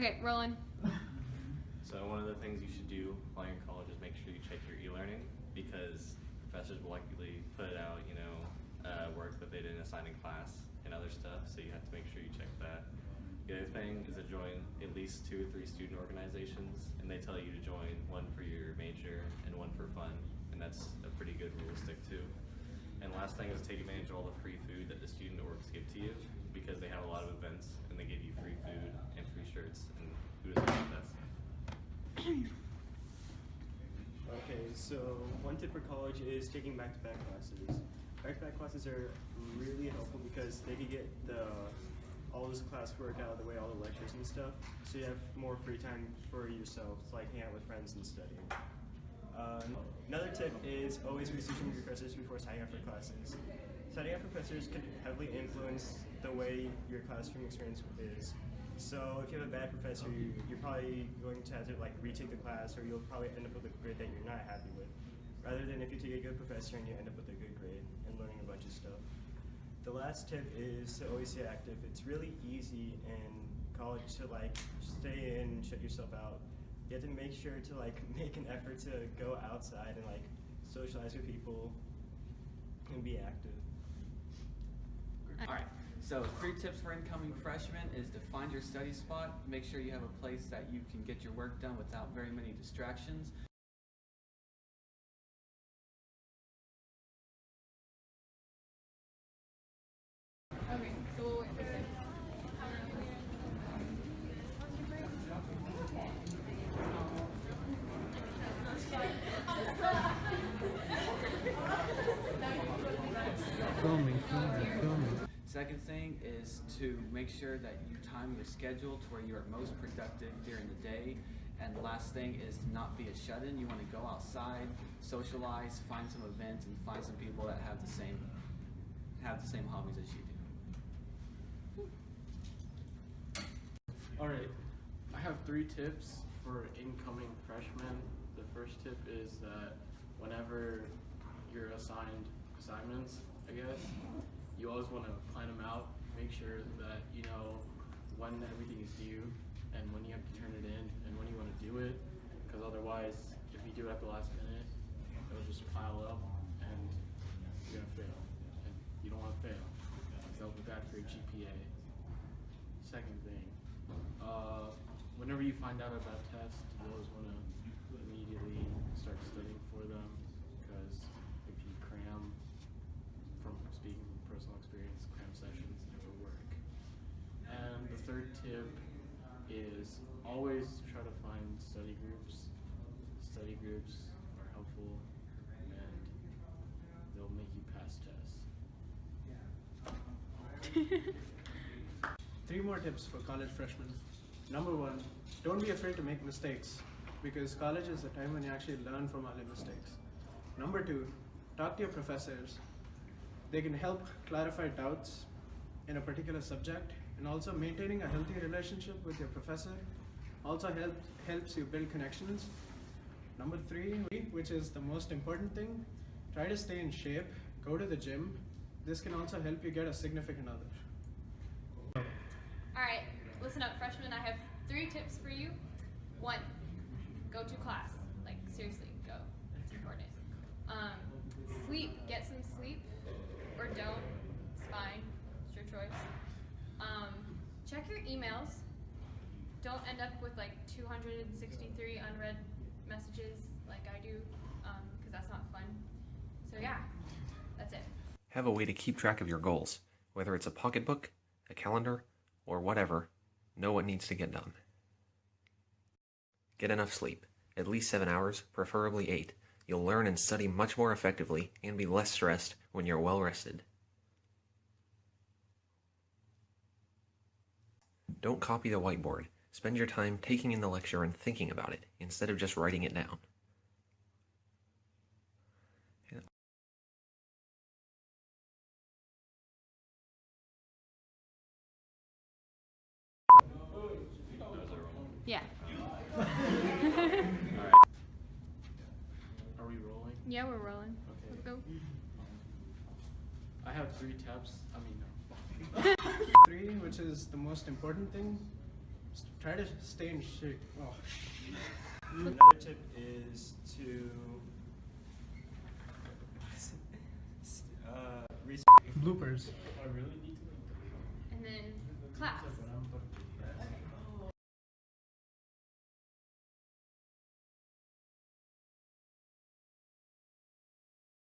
Okay, rolling. So one of the things you should do while you're in college is make sure you check your e-learning, because professors will likely put out, work that they didn't assign in class and other stuff, so you have to make sure you check that. The other thing is to join at least 2 or 3 student organizations, and they tell you to join one for your major and one for fun, and that's a pretty good rule to stick to. And last thing is take advantage of all the free food that the student orgs give to you, because they have a lot of events and they give you free food and free shirts, and who doesn't want that stuff? Okay, so one tip for college is taking back-to-back classes. Back-to-back classes are really helpful because they can get all this classwork out of the way, all the lectures and stuff, so you have more free time for yourself, like hang out with friends and studying. Another tip is always researching your professors before signing up for classes. Signing up for professors can heavily influence the way your classroom experience is. So if you have a bad professor, you're probably going to have to retake the class, or you'll probably end up with a grade that you're not happy with. Rather than if you take a good professor and you end up with a good grade and learning a bunch of stuff. The last tip is to always stay active. It's really easy in college to stay in, shut yourself out. You have to make sure to make an effort to go outside and socialize with people and be active. All right, so 3 tips for incoming freshmen is to find your study spot, make sure you have a place that you can get your work done without very many distractions. Okay, so we'll wait for a second. Filming. Second thing is to make sure that you time your schedule to where you are most productive during the day. And the last thing is to not be a shut-in. You want to go outside, socialize, find some events, and find some people that have the same hobbies as you do. Alright, I have 3 tips for incoming freshmen. The first tip is that whenever you're assigned assignments, I guess, you always want to plan them out, make sure that you know when everything is due and when you have to turn it in and when you want to do it, because otherwise if you do it at the last minute, it'll just pile up and you're gonna fail, and you don't want to fail, because that'll be bad for your GPA. Second thing, whenever you find out about tests, you always want to immediately start studying for them, because if you cram, from speaking from personal experience, cram sessions never work. And the third tip is always try to find study groups. Study groups are helpful and they'll make you pass tests. 3 more tips for college freshmen. Number 1, don't be afraid to make mistakes, because college is the time when you actually learn from all your mistakes. Number 2, talk to your professors. They can help clarify doubts in a particular subject, and also maintaining a healthy relationship with your professor also helps you build connections. Number 3, which is the most important thing, try to stay in shape, go to the gym. This can also help you get a significant other. Alright, listen up freshmen, I have 3 tips for you. 1, go to class. Seriously, go. It's important. Sleep, get some sleep, or don't, it's fine, it's your choice. Check your emails. Don't end up with 263 unread messages like I do, because that's not fun. So yeah, that's it. Have a way to keep track of your goals, whether it's a pocketbook, a calendar, or whatever. Know what needs to get done. Get enough sleep, at least 7 hours, preferably 8. You'll learn and study much more effectively and be less stressed when you're well rested. Don't copy the whiteboard. Spend your time taking in the lecture and thinking about it, instead of just writing it down. Yeah. Are we rolling? Yeah, we're rolling. Okay. Let's go. I have 3 tips. 3, which is the most important thing, try to stay in shape. Oh. Another tip is to research. Bloopers. And then class.